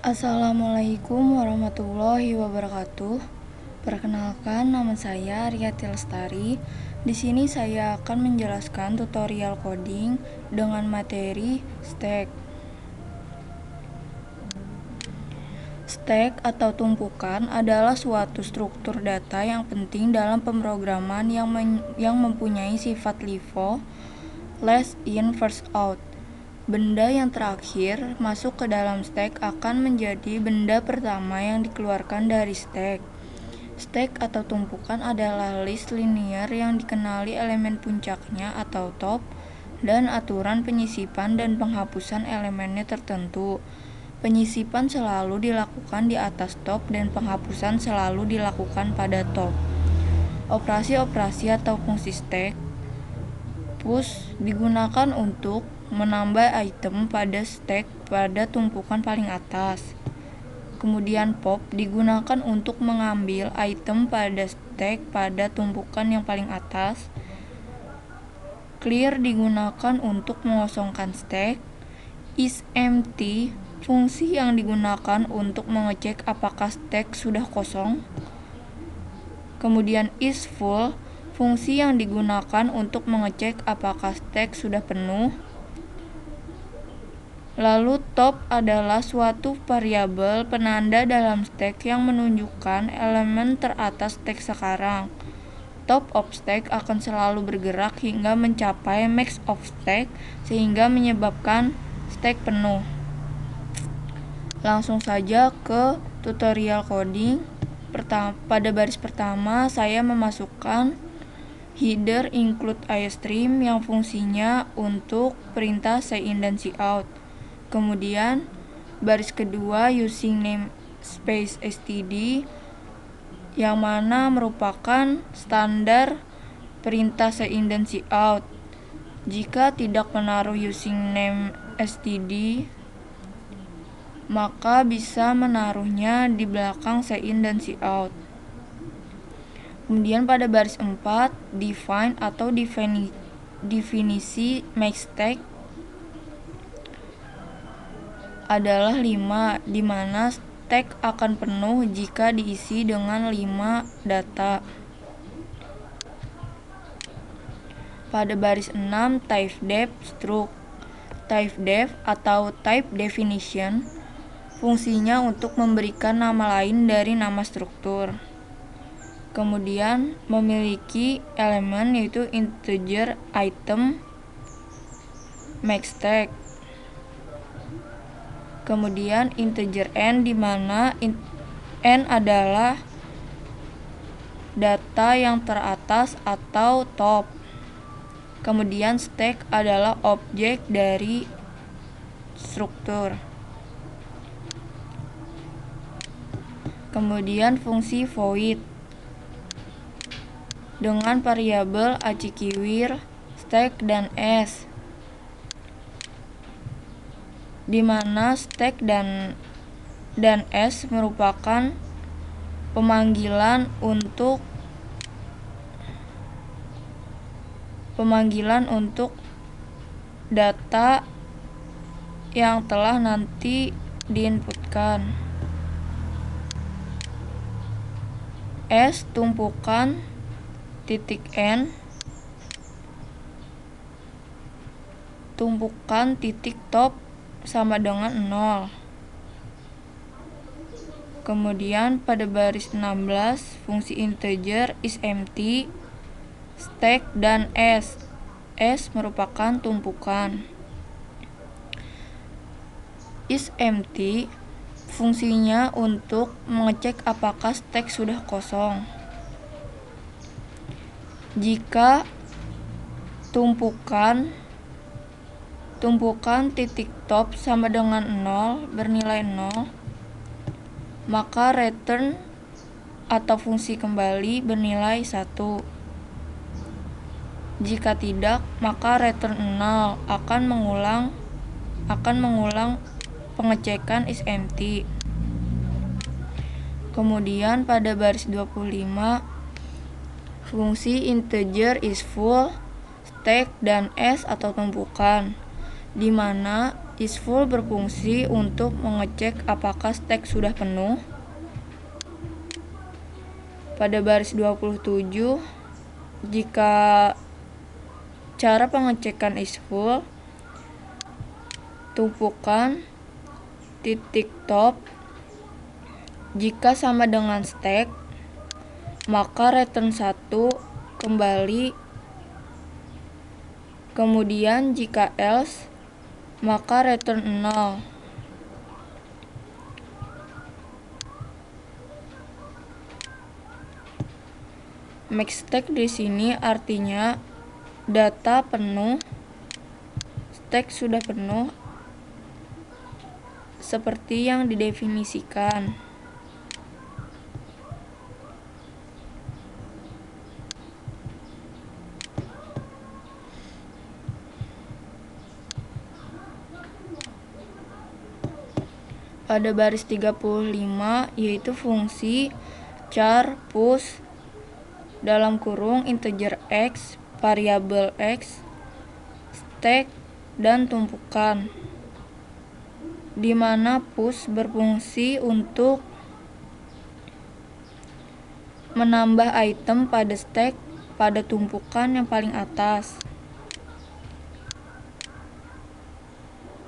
Assalamualaikum warahmatullahi wabarakatuh. Perkenalkan, nama saya Riyati Lestari. Di sini saya akan menjelaskan tutorial coding dengan materi stack. Stack atau tumpukan adalah suatu struktur data yang penting dalam pemrograman yang mempunyai sifat LIFO, last in first out. Benda yang terakhir masuk ke dalam stack akan menjadi benda pertama yang dikeluarkan dari stack. Stack atau tumpukan adalah list linear yang dikenali elemen puncaknya atau top dan aturan penyisipan dan penghapusan elemennya tertentu. Penyisipan selalu dilakukan di atas top dan penghapusan selalu dilakukan pada top. Operasi-operasi atau fungsi stack push digunakan untuk menambah item pada stack pada tumpukan paling atas. Kemudian pop digunakan untuk mengambil item pada stack pada tumpukan yang paling atas. Clear digunakan untuk mengosongkan stack. Is empty fungsi yang digunakan untuk mengecek apakah stack sudah kosong. Kemudian is full fungsi yang digunakan untuk mengecek apakah stack sudah penuh. Lalu top adalah suatu variabel penanda dalam stack yang menunjukkan elemen teratas stack sekarang. Top of stack akan selalu bergerak hingga mencapai max of stack sehingga menyebabkan stack penuh. Langsung saja ke tutorial coding. Pada baris pertama saya memasukkan header include iStream yang fungsinya untuk perintah sign dan cout. Kemudian baris kedua using namespace std yang mana merupakan standar perintah sign dan cout. Jika tidak menaruh using name std, maka bisa menaruhnya di belakang sign dan cout. Kemudian pada baris 4 define atau definisi max stack adalah 5, di mana stack akan penuh jika diisi dengan 5 data. Pada baris 6 typedef struct. Typedef atau type definition fungsinya untuk memberikan nama lain dari nama struktur. Kemudian memiliki elemen yaitu integer, item, max stack. Kemudian integer n, di mana n adalah data yang teratas atau top. Kemudian stack adalah objek dari struktur. Kemudian fungsi void dengan variabel acquire, stack, dan s, di mana stack dan s merupakan pemanggilan untuk data yang telah nanti diinputkan. S tumpukan titik n tumpukan titik top sama dengan 0. Kemudian pada baris 16 fungsi integer is empty, stack, dan s merupakan tumpukan. Is empty fungsinya untuk mengecek apakah stack sudah kosong. Jika tumpukan titik top sama dengan 0 bernilai 0, maka return atau fungsi kembali bernilai 1. Jika tidak, maka return 0 akan mengulang pengecekan is empty. Kemudian pada baris 25 fungsi integer is full, stack, dan s atau tumpukan, di mana isFull berfungsi untuk mengecek apakah stek sudah penuh. Pada baris 27, jika cara pengecekan isFull, tumpukan titik top jika sama dengan stek, maka return 1 kembali. Kemudian jika else, maka return 0. Max stek di sini artinya data penuh, stek sudah penuh seperti yang didefinisikan. Pada baris 35 yaitu fungsi char push dalam kurung integer x, variabel x, stek, dan tumpukan, di mana push berfungsi untuk menambah item pada stek pada tumpukan yang paling atas,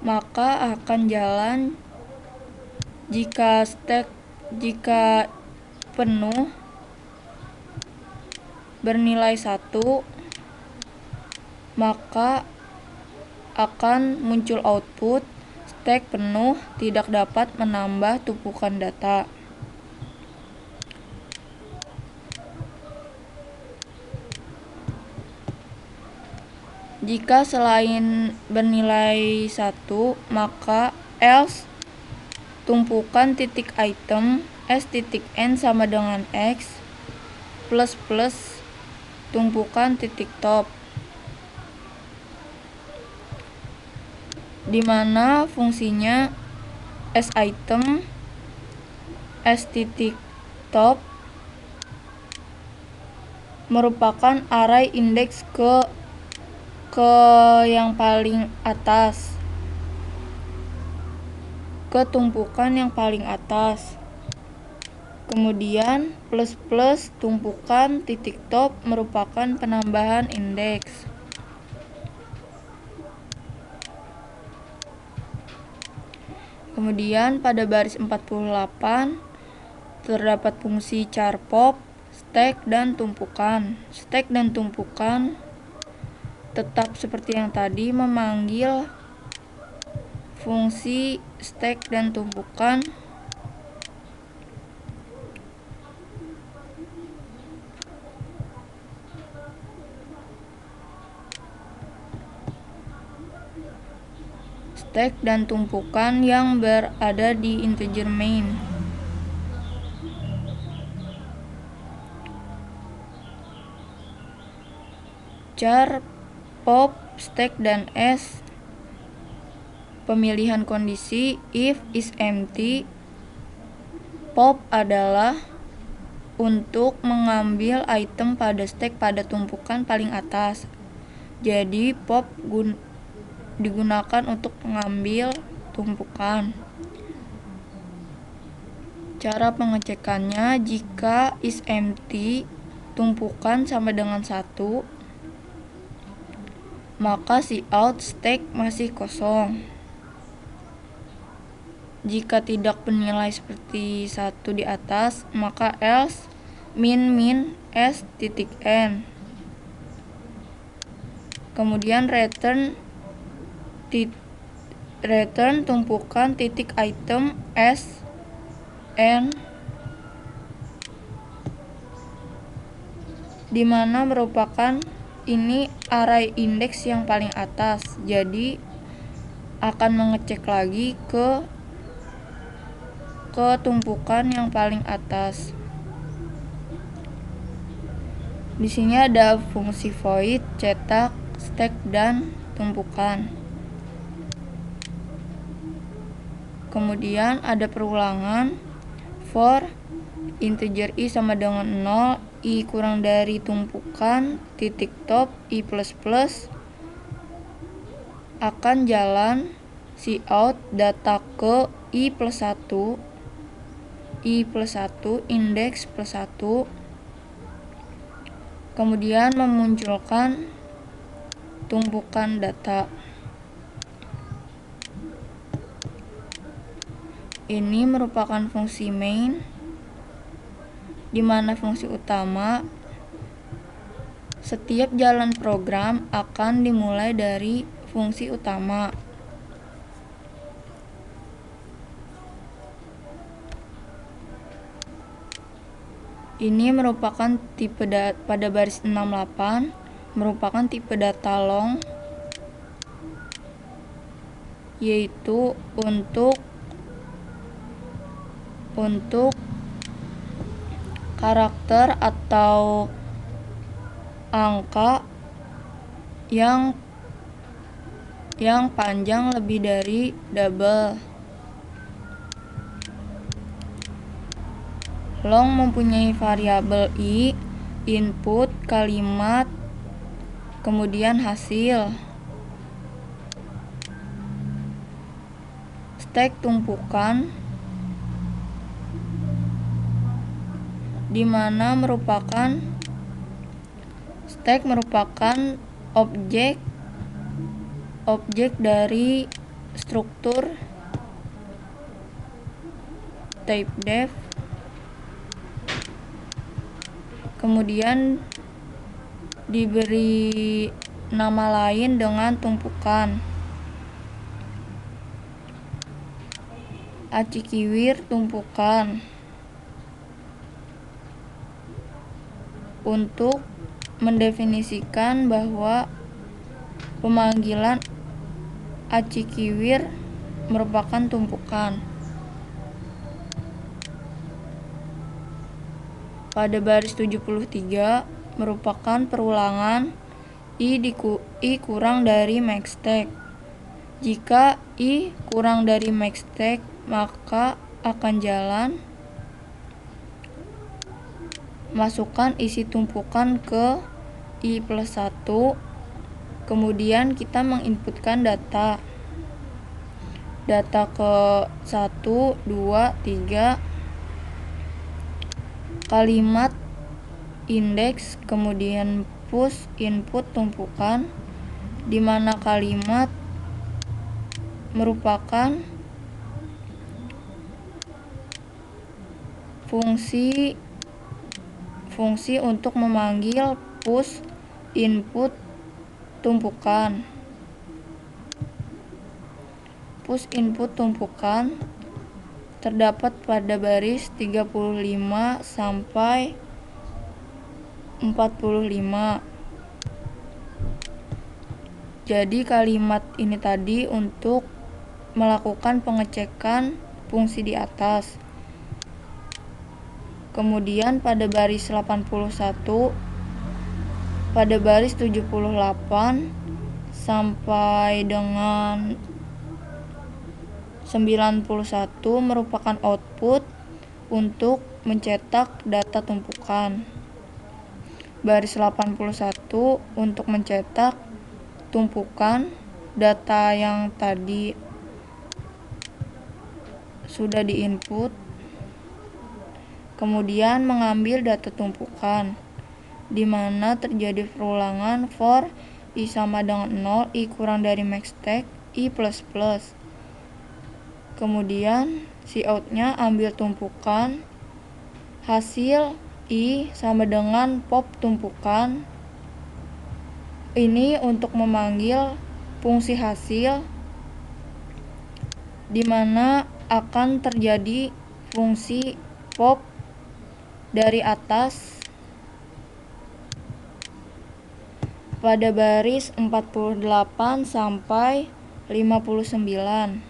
maka akan jalan jika penuh bernilai 1, maka akan muncul output stek penuh, tidak dapat menambah tumpukan data. Jika selain bernilai 1, maka else tumpukan titik item s.n sama dengan x plus plus tumpukan titik top, di mana fungsinya s.item s.top merupakan array indeks ke yang paling atas, ke tumpukan yang paling atas. Kemudian plus plus tumpukan titik top merupakan penambahan indeks. Kemudian pada baris 48 terdapat fungsi char pop, stek, dan tumpukan. Stek dan tumpukan tetap seperti yang tadi, memanggil fungsi stek dan tumpukan yang berada di integer main. Char pop, stek, dan s. Pemilihan kondisi if is empty. Pop adalah untuk mengambil item pada stek pada tumpukan paling atas. Jadi pop digunakan untuk mengambil tumpukan. Cara pengecekannya, jika is empty tumpukan sama dengan 1, maka cout stek masih kosong. Jika tidak bernilai seperti 1 di atas, maka else min s.n. Kemudian return tumpukan titik item s n, di mana merupakan ini array indeks yang paling atas. Jadi akan mengecek lagi ke tumpukan yang paling atas. Di sini ada fungsi void, cetak, stek, dan tumpukan. Kemudian ada perulangan for integer i sama dengan 0, i kurang dari tumpukan titik top i plus plus akan jalan cout data ke i plus 1, indeks plus 1, kemudian memunculkan tumpukan data. Ini merupakan fungsi main, di mana fungsi utama setiap jalan program akan dimulai dari fungsi utama. Ini merupakan tipe pada baris 68 merupakan tipe data long, yaitu untuk karakter atau angka yang panjang lebih dari double. Long mempunyai variabel i, input, kalimat, kemudian hasil. Stack tumpukan, di mana stack merupakan objek dari struktur type def, kemudian diberi nama lain dengan tumpukan. Acikiwir tumpukan untuk mendefinisikan bahwa pemanggilan acikiwir merupakan tumpukan. Pada baris 73 merupakan perulangan i kurang dari maxstack. Jika i kurang dari maxstack, maka akan jalan. Masukkan isi tumpukan ke i plus 1, kemudian kita menginputkan data ke 1, 2, 3, kalimat, indeks, kemudian push input tumpukan, di mana kalimat merupakan fungsi untuk memanggil push input tumpukan. Push input tumpukan terdapat pada baris 35 sampai 45. Jadi kalimat ini tadi untuk melakukan pengecekan fungsi di atas. Kemudian pada baris 81, pada baris 78 sampai dengan 91 merupakan output untuk mencetak data tumpukan. Baris 81 untuk mencetak tumpukan data yang tadi sudah diinput, kemudian mengambil data tumpukan, di mana terjadi perulangan for i sama dengan 0, i kurang dari maxstack, i plus plus. Kemudian cout-nya ambil tumpukan, hasil i sama dengan pop tumpukan. Ini untuk memanggil fungsi hasil, di mana akan terjadi fungsi pop dari atas pada baris 48 sampai 59.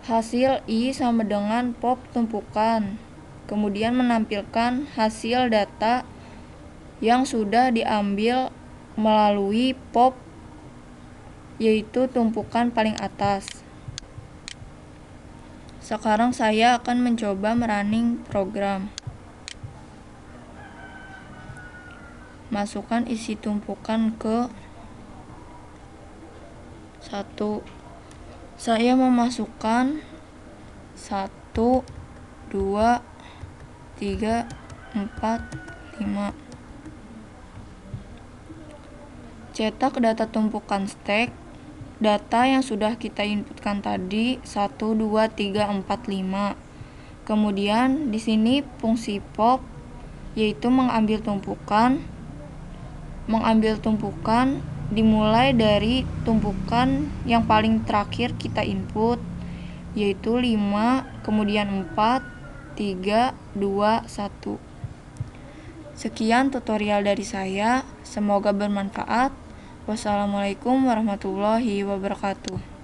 Hasil i sama dengan pop tumpukan, kemudian menampilkan hasil data yang sudah diambil melalui pop, yaitu tumpukan paling atas. Sekarang saya akan mencoba merunning program. Masukkan isi tumpukan ke 1. Saya memasukkan 1, 2, 3, 4, 5. Cetak data tumpukan stack. Data yang sudah kita inputkan tadi 1, 2, 3, 4, 5. Kemudian di sini fungsi pop yaitu mengambil tumpukan dimulai dari tumpukan yang paling terakhir kita input yaitu 5, kemudian 4, 3, 2, 1. Sekian tutorial dari saya, semoga bermanfaat. Wassalamualaikum warahmatullahi wabarakatuh.